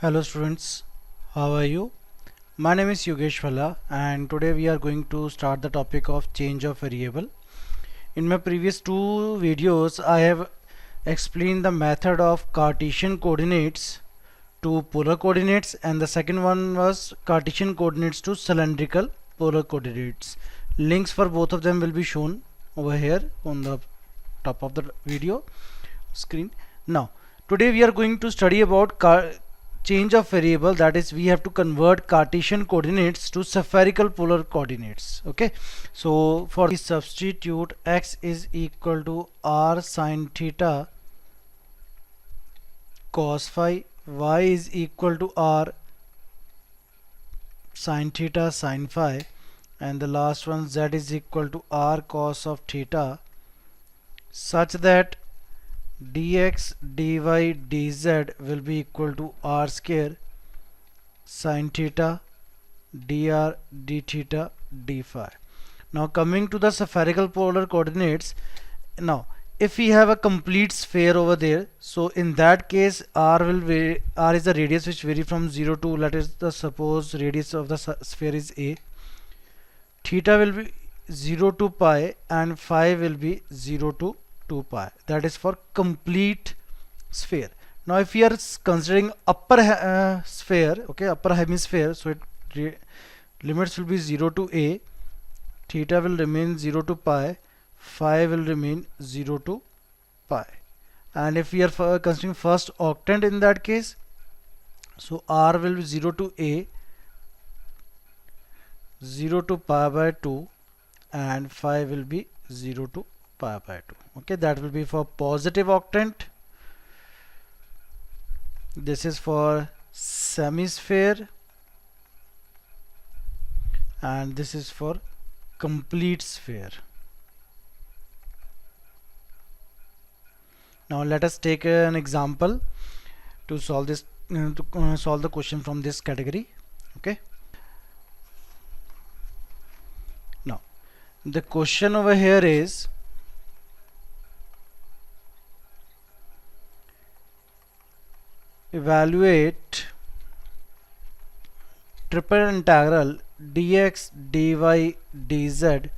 Hello students, how are you? My name is Yogesh Vala and today we are going to start the topic of change of variable. In my previous two videos I have explained the method of Cartesian coordinates to polar coordinates, and the second one was Cartesian coordinates to cylindrical polar coordinates. Links for both of them will be shown over here on the top of the video screen. Now today we are going to study about change of variable, that is we have to convert Cartesian coordinates to spherical polar coordinates. Okay, so for this substitute x is equal to r sine theta cos phi, y is equal to r sine theta sin phi, and the last one z is equal to r cos of theta, such that dx dy dz will be equal to r square sin theta dr d theta d phi. Now coming to the spherical polar coordinates, now if we have a complete sphere over there, so in that case r is the radius which vary from 0 to, let us suppose radius of the sphere is a, theta will be 0 to pi, and phi will be 0 to 2 pi. That is for complete sphere. Now if we are considering upper sphere, okay, upper hemisphere, so limits will be 0 to a, theta will remain 0 to pi, phi will remain 0 to pi. And if we are considering first octant in that case, so r will be 0 to a, 0 to pi by 2, and phi will be 0 to pi by 2. Okay, that will be for positive octant. This is for semisphere, and this is for complete sphere. Now let us take an example to solve this, solve the question from this category. Okay, now the question over here is, evaluate triple integral dx dy dz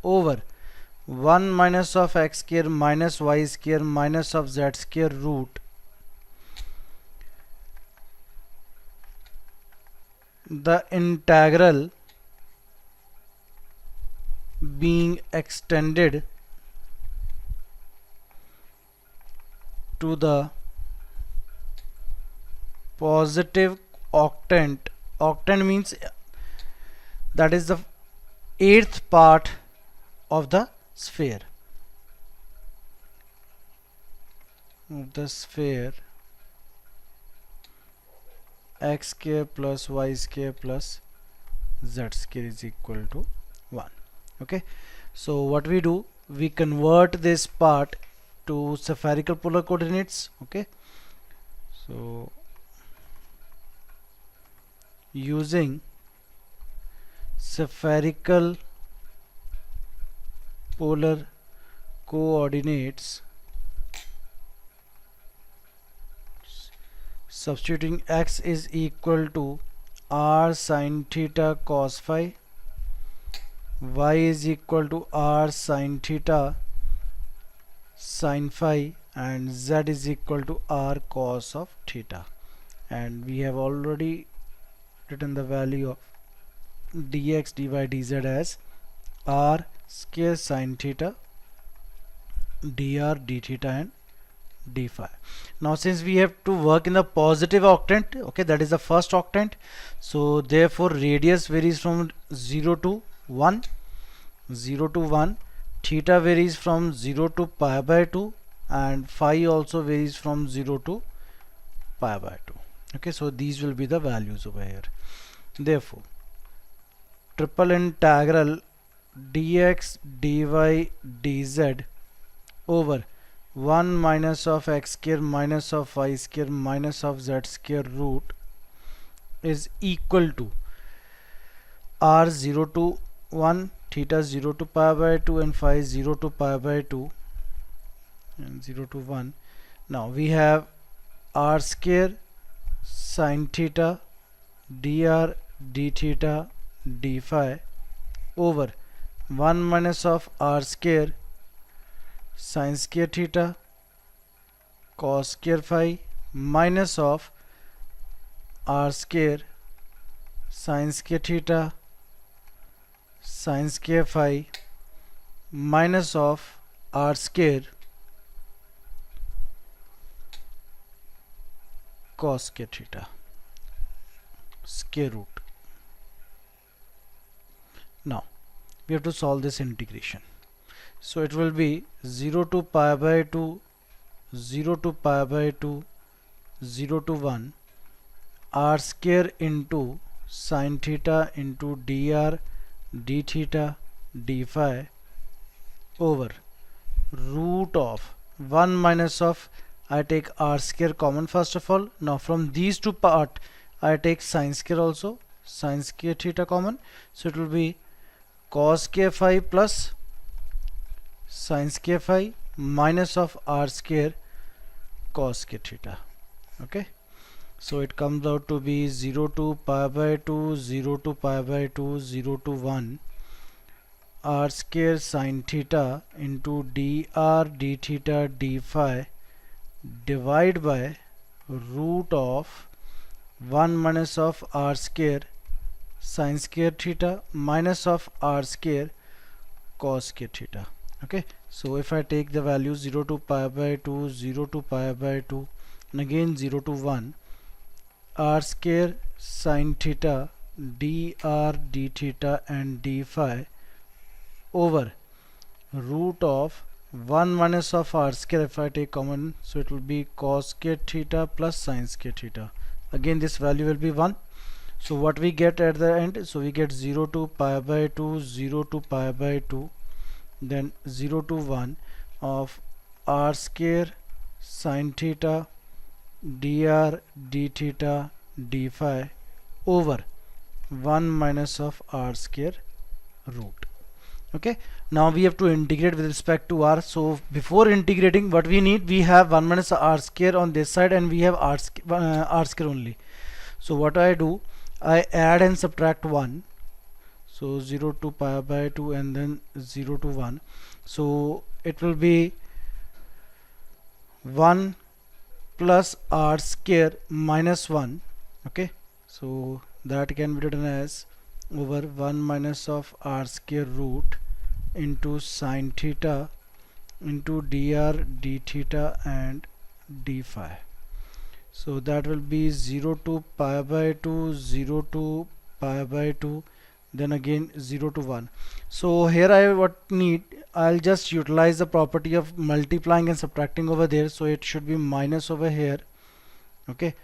over 1 minus of x square minus y square minus of z square root the integral being extended to the positive octant. Octant means that is the eighth part of the sphere. The sphere x square plus y square plus z square is equal to 1. Okay, so what we do, we convert this part to spherical polar coordinates. Okay, so using spherical polar coordinates, substituting x is equal to r sin theta cos phi, y is equal to r sin theta sin phi, and z is equal to r cos of theta. And we have already written the value of dx dy dz as r square sin theta dr d theta and d phi. Now since we have to work in the positive octant, okay, that is the first octant, so therefore radius varies from 0 to 1, 0 to 1, theta varies from 0 to pi by 2, and phi also varies from 0 to pi by 2. Okay, so these will be the values over here. Therefore triple integral dx dy dz over 1 minus of x square minus of y square minus of z square root is equal to r 0 to 1, theta 0 to pi by 2, and phi 0 to pi by 2, and 0 to 1. Now we have r square sin theta dr d theta d phi over 1 minus of r square sin square theta cos square phi minus of r square sin square theta sin square phi minus of r square cos square theta square root. Now we have to solve this integration. So it will be 0 to pi by 2, 0 to pi by 2, 0 to 1 r square into sin theta into dr d theta d phi over root of 1 minus of, I take r square common first of all. Now from these two part I take sin square also, sin square theta common, so it will be cos square phi plus sin square phi minus of r square cos square theta. Okay, so it comes out to be 0 to pi by 2, 0 to pi by 2, 0 to 1 r square sin theta into dr d theta d phi divide by root of 1 minus of r square sin square theta minus of r square cos square theta. Okay, so if I take the value 0 to pi by 2, 0 to pi by 2 and again 0 to 1 r square sin theta dr d theta and d phi over root of 1 minus of r square, if I take common, so it will be cos square theta plus sin square theta. Again this value will be 1. So what we get at the end, so we get 0 to pi by 2, 0 to pi by 2, then 0 to 1 of r square sin theta dr d theta d phi over 1 minus of r square root. Okay, now we have to integrate with respect to r. So before integrating, what we need, we have 1 minus r square on this side and we have r square only. So what I do, I add and subtract 1. So 0 to pi by 2 and then 0 to 1. So it will be 1 plus r square minus 1. Okay, so that can be written as over 1 minus of r square root into sin theta into dr d theta and d phi. So that will be 0 to pi by 2, 0 to pi by 2, then again 0 to 1. So here I I'll just utilize the property of multiplying and subtracting over there, so it should be minus over here. Okay,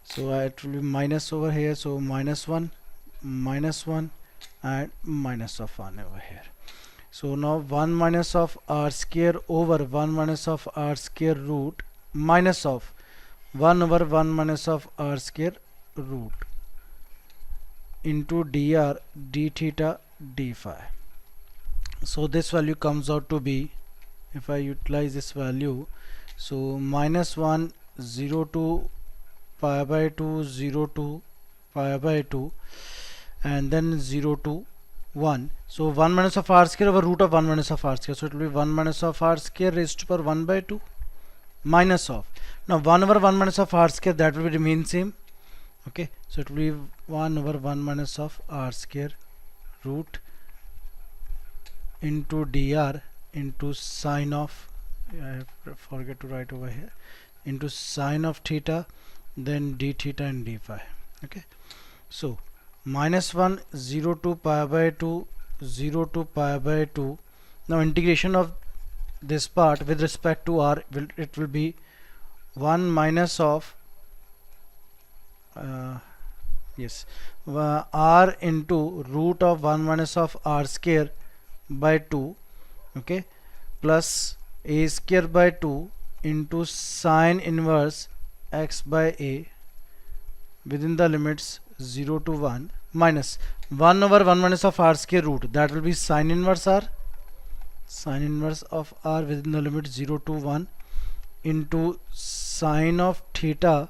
so it will be minus over here, so minus 1 and minus of 1 over here. So now 1 minus of r square over 1 minus of r square root minus of 1 over 1 minus of r square root into dr d theta d phi. So this value comes out to be, if I utilize this value, so minus 1, 0 to pi by 2, 0 to pi by 2 and then 0 to 1. So 1 minus of r square over root of 1 minus of r square, so it will be 1 minus of r square raised to power 1 by 2 minus of, now 1 over 1 minus of r square, that will remain same. Okay, so it will be 1 over 1 minus of r square root into dr into sine of, I forget to write over here, into sine of theta, then d theta and d phi. Okay, so minus 1, 0 to pi by 2, 0 to pi by 2. Now integration of this part with respect to r, it will be 1 minus of r into root of 1 minus of r square by 2, okay, plus a square by 2 into sine inverse x by a within the limits 0 to 1 minus 1 over 1 minus of r square root, that will be sine inverse r, sine inverse of r within the limit 0 to 1 into sine of theta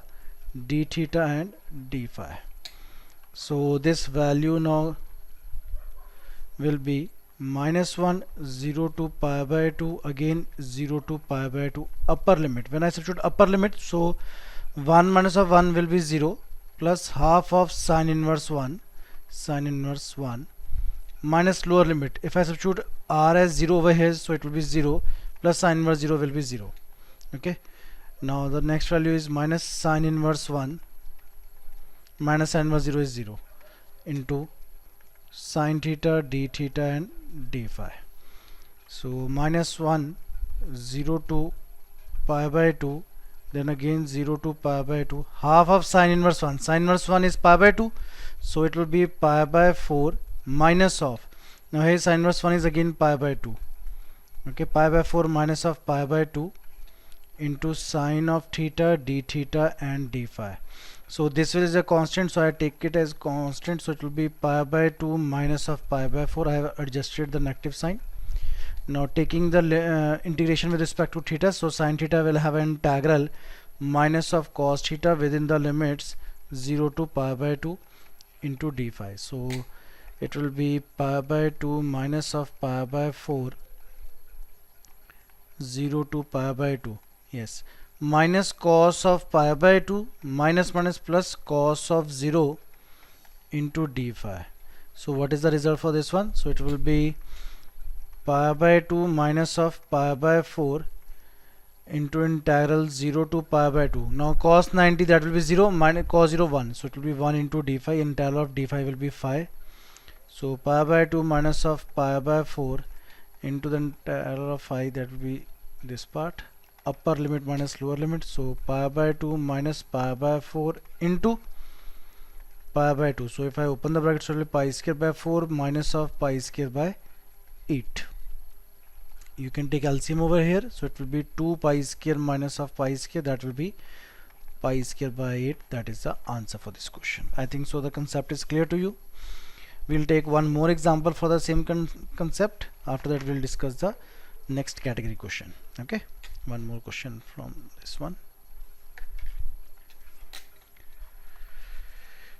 d theta and d phi. So this value now will be -1 0 to pi by 2, again 0 to pi by 2 upper limit. When I substitute upper limit, so 1 minus of 1 will be 0 plus half of sine inverse 1 minus lower limit. If I substitute r as 0 over here, so it will be 0 plus sine inverse 0 will be 0. Okay, now the next value is minus sine inverse 1 minus sine inverse 0 is 0 into sine theta, d theta and d phi. So -1 0 to pi by 2, then again 0 to pi by 2, half of sine inverse 1. Sine inverse 1 is pi by 2, so it will be pi by 4 minus of, now here sine inverse 1 is again pi by 2. Okay, pi by 4 minus of pi by 2 into sine of theta, d theta and d phi. So this is a constant, so I take it as constant, so it will be pi by 2 minus of pi by 4. I have adjusted the negative sign. Now taking the integration with respect to theta, so sine theta will have an integral minus of cos theta within the limits 0 to pi by 2 into d phi. So it will be pi by 2 minus of pi by 4 0 to pi by 2, yes, minus cos of pi by 2 minus plus cos of 0 into d phi. So what is the result for this one? So it will be pi by 2 minus of pi by 4 into integral 0 to pi by 2. Now cos 90, that will be 0, minus cos 0 1, so it will be 1 into d phi. Integral of d phi will be phi. So pi by 2 minus of pi by 4 into the integral of phi, that will be this part, upper limit minus lower limit. So pi by 2 minus pi by 4 into pi by 2. So if I open the bracket, so it will be pi square by 4 minus of pi square by 8. You can take LCM over here, so it will be 2 pi square minus of pi square, that will be pi square by 8. That is the answer for this question. I think so the concept is clear to you. We'll take one more example for the same concept. After that we'll discuss the next category question. Okay, one more question from this one.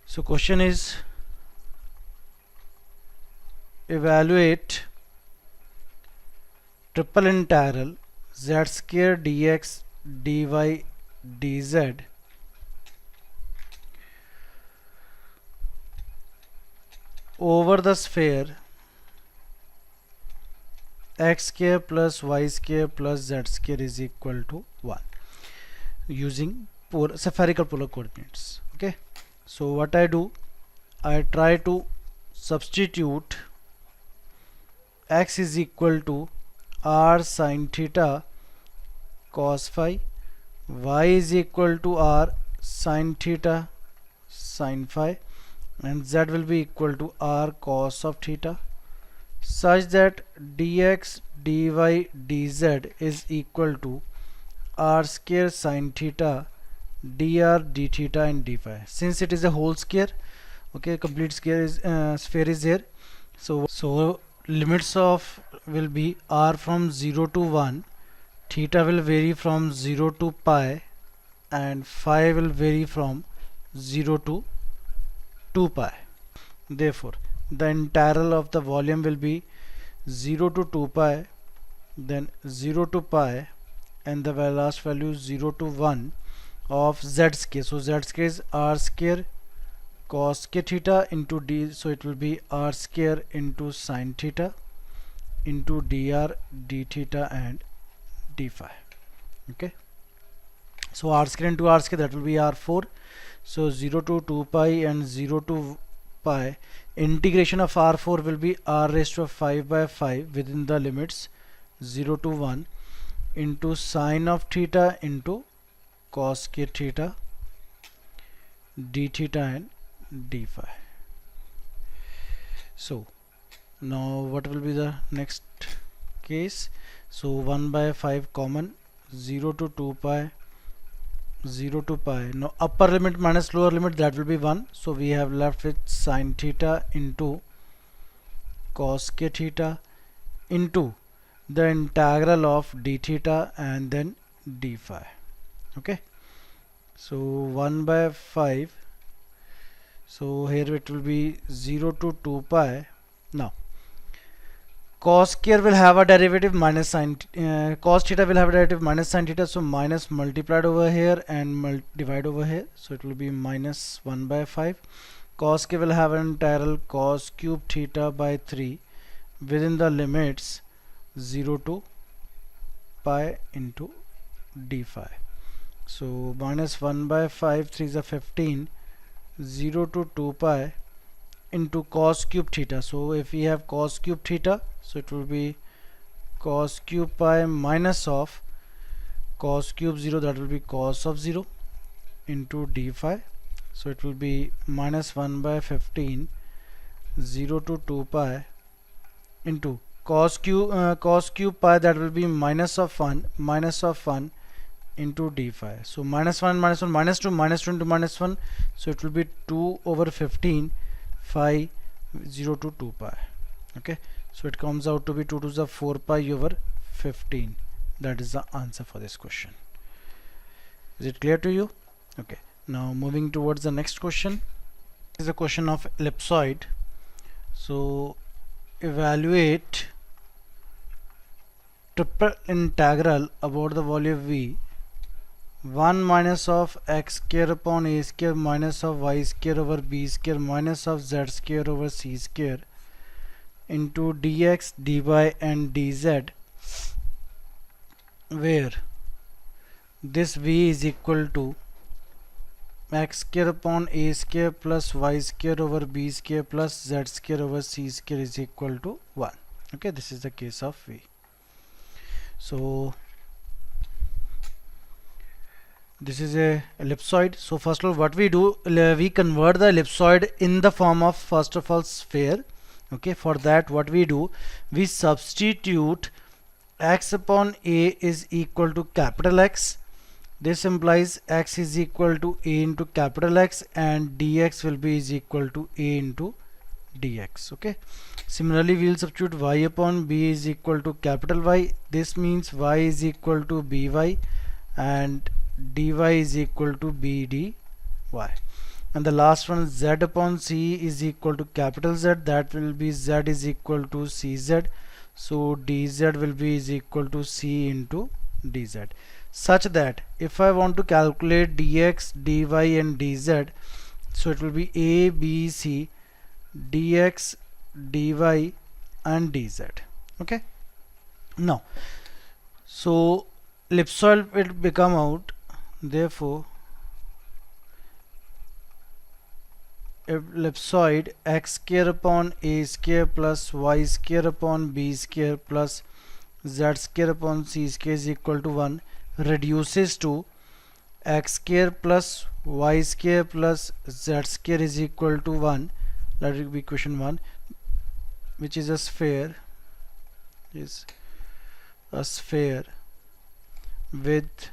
So question is, evaluate triple integral z square dx dy dz over the sphere x square plus y square plus z square is equal to 1 using spherical polar coordinates. Okay, so what I do, I try to substitute x is equal to r sin theta cos phi, y is equal to r sin theta sin phi, and z will be equal to r cos of theta, such that dx dy dz is equal to r square sin theta dr d theta and d phi. Since it is a whole square, okay, complete sphere is here, so limits of will be r from 0 to 1, theta will vary from 0 to pi, and phi will vary from 0 to 2 pi. Therefore the integral of the volume will be 0 to 2 pi, then 0 to pi, and the last value 0 to 1 of z square. So z square is r square cos k theta into d, so it will be r square into sin theta into dr d theta and d phi. Okay, so r square into r square, that will be r4. So 0 to 2 pi and 0 to pi, integration of r4 will be r raised to 5 by 5 within the limits 0 to 1 into sine of theta into cos k theta d theta and d phi. So now what will be the next case? So 1 by 5 common, 0 to 2 pi, 0 to pi. Now upper limit minus lower limit, that will be 1. So we have left with sine theta into cos k theta into the integral of d theta and then d phi. Okay, So 1 by 5. So here it will be 0 to 2 pi. Now cos square will have a derivative minus sin, cos theta will have a derivative minus sin theta, so minus multiplied over here and divide over here, so it will be minus 1 by 5. Cos k will have an integral cos cube theta by 3 within the limits 0 to pi into d phi. So minus 1 by 5, 3 is a 15, 0 to 2 pi into cos cube theta. So if we have cos cube theta, so it will be cos cube pi minus of cos cube 0, that will be cos of 0 into d phi. So it will be minus 1 by 15, 0 to 2 pi into cos cube pi, that will be minus of 1 into d phi. So minus 1 minus 1 minus 2 minus 2 into minus 1, so it will be 2 over 15 phi 0 to 2 pi. Okay, so it comes out to be 2 to the 4 pi over 15. That is the answer for this question. Is it clear to you? Okay, now moving towards the next question. This is a question of ellipsoid. So evaluate triple integral about the volume V, 1 minus of x square upon a square minus of y square over b square minus of z square over c square into dx, dy and dz, where this v is equal to x square upon a square plus y square over b square plus z square over c square is equal to 1. Okay, this is the case of v. So this is a ellipsoid. So first of all, what we do, we convert the ellipsoid in the form of, first of all, sphere. Okay, for that what we do, we substitute x upon a is equal to capital X. This implies x is equal to a into capital X and dx will be is equal to a into dx. Okay, similarly we will substitute y upon b is equal to capital Y. This means y is equal to by and dy is equal to b dy. And the last one, z upon c is equal to capital Z, that will be z is equal to cz. So dz will be is equal to c into dz, such that if I want to calculate dx, dy and dz, so it will be a, b, c, dx, dy and dz. Okay, now so ellipsoid will become out, therefore ellipsoid x square upon a square plus y square upon b square plus z square upon c square is equal to 1 reduces to x square plus y square plus z square is equal to 1. That will be equation 1, which is a sphere, with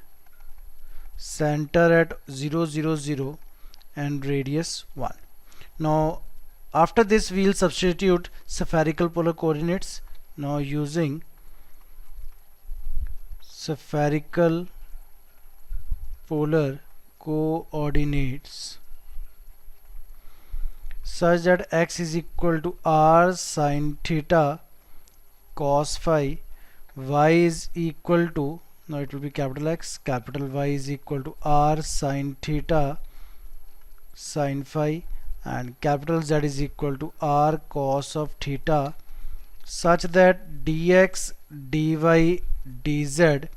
center at 0 0 0 and radius 1. Now after this we will substitute spherical polar coordinates. Now using spherical polar coordinates such that x is equal to r sine theta cos phi, y is equal to, now it will be capital X, capital Y is equal to r sine theta sine phi, and capital Z is equal to r cos of theta, such that dx, dy, dz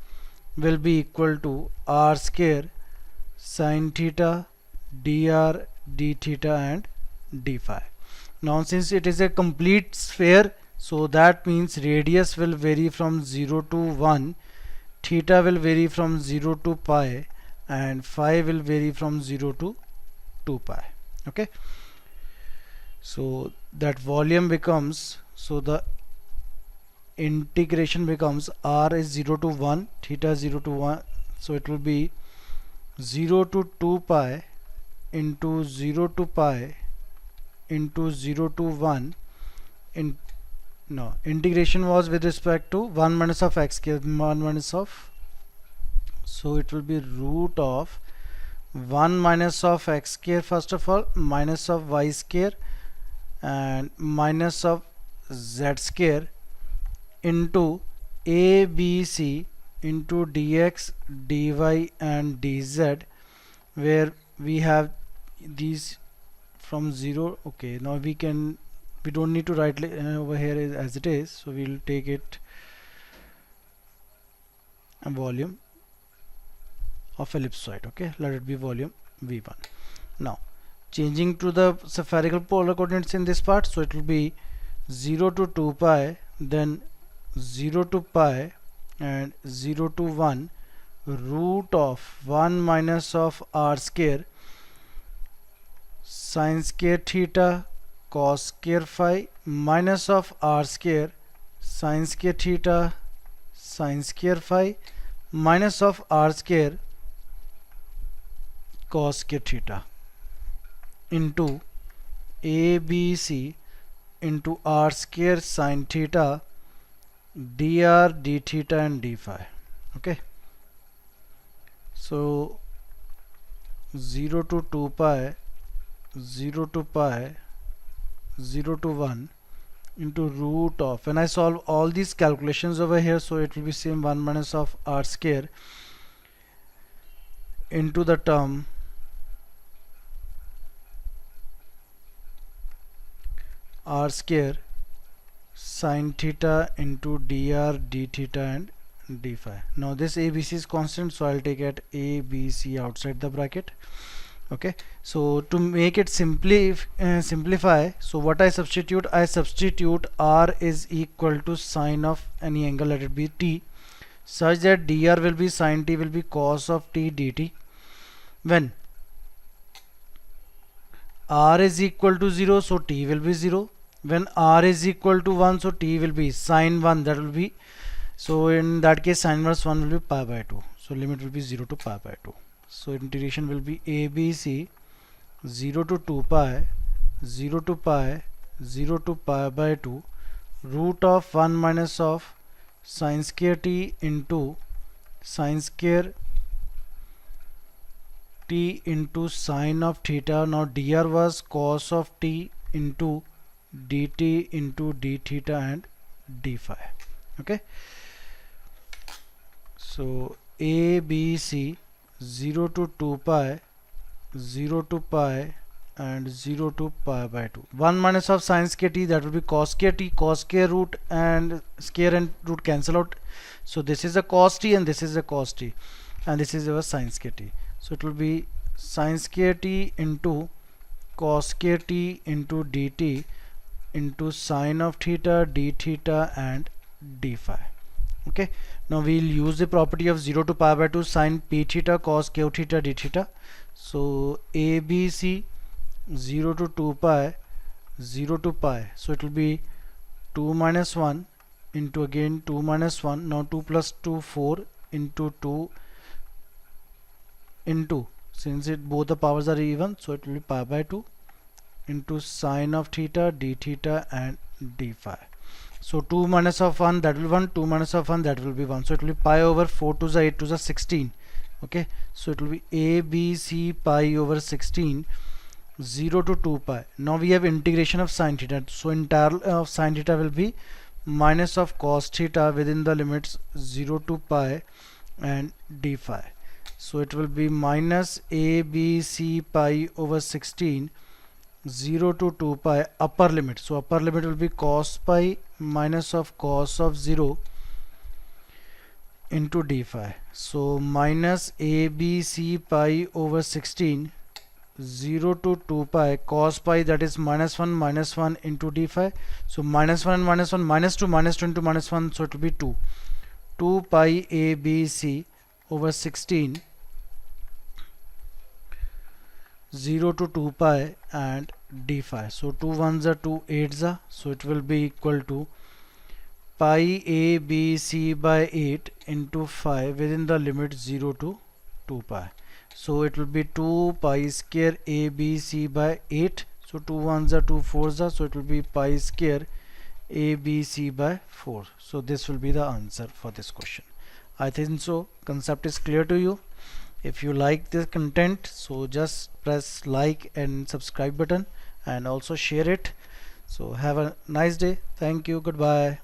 will be equal to r square sine theta, dr, d theta and d phi. Now since it is a complete sphere, so that means radius will vary from 0 to 1, theta will vary from 0 to pi, and phi will vary from 0 to 2 pi. Okay, so that volume becomes, so the integration becomes r is 0 to 1, theta 0 to 1, so it will be 0 to 2 pi into 0 to pi into 0 to 1 in, no, integration was with respect to 1 minus of x, 1 minus of, so it will be root of 1 minus of x square, first of all, minus of y square and minus of z square into ABC into dx, dy and dz, where we have these from 0. Okay, now we don't need to write over here as it is, so we'll take it a volume of ellipsoid. Okay, let it be volume v1. Now changing to the spherical polar coordinates in this part, so it will be 0 to 2 pi, then 0 to pi and 0 to 1 root of 1 minus of r square sin square theta cos square phi minus of r square sin square theta sin square phi minus of r square cos square theta into ABC into r square sin theta dr d theta and d phi. Okay, so 0 to 2 pi, 0 to pi, 0 to 1 into root of, when I solve all these calculations over here, so it will be same 1 minus of r square into the term r square sin theta into dr d theta and d phi. Now this ABC is constant, so I'll take it ABC outside the bracket. Okay, so to make it simplify, so what I substitute r is equal to sine of any angle, let it be t, such that dr will be sine t will be cos of t dt. When r is equal to 0, so t will be 0. When r is equal to 1, so t will be sine 1, that will be, so in that case sine inverse 1 will be pi by 2, so limit will be 0 to pi by 2. So integration will be ABC 0 to 2 pi, 0 to pi, 0 to pi by 2 root of 1 minus of sin square t into sin square t into sine of theta. Now dr was cos of t into dt into d theta and d phi. Okay, so ABC 0 to 2 pi, 0 to pi and 0 to pi by 2. 1 minus of sin square t, that will be cos square t, cos square root and square and root cancel out, so this is a cos t and this is a cos t and this is our sin square t, so it will be sin square t into cos square t into dt into sine of theta d theta and d phi. Okay, now we'll use the property of 0 to pi by 2 sine p theta cos q theta d theta. So ABC 0 to 2 pi, 0 to pi, so it will be 2 minus 1 into again 2 minus 1, now 2 plus 2 4 into 2 into, since both the powers are even, so it will be pi by 2 into sine of theta d theta and d phi. So 2 minus of 1, that will be 1, 2 minus of 1, that will be 1, so it will be pi over 4 to the 8 to the 16. Okay, so it will be ABC pi over 16, 0 to 2 pi. Now we have integration of sin theta, so entire of sin theta will be minus of cos theta within the limits 0 to pi and d phi. So it will be minus ABC pi over 16, 0 to 2 pi upper limit, so upper limit will be cos pi minus of cos of 0 into d phi, so minus ABC pi over 16, 0 to 2 pi cos pi, that is minus 1 into d phi, so minus 1 and minus 1, minus 2 into minus 1, so it will be 2 pi ABC over 16, 0 to 2 pi and d phi, so 2 1s are 2 8s are, so it will be equal to pi ABC by 8 into phi within the limit 0 to 2 pi, so it will be 2 pi square ABC by 8, so 2 1s are 2 4s are, so it will be pi square ABC by 4. So this will be the answer for this question. I think so concept is clear to you. If you like this content, so just press like and subscribe button and also share it. So have a nice day. Thank you. Goodbye.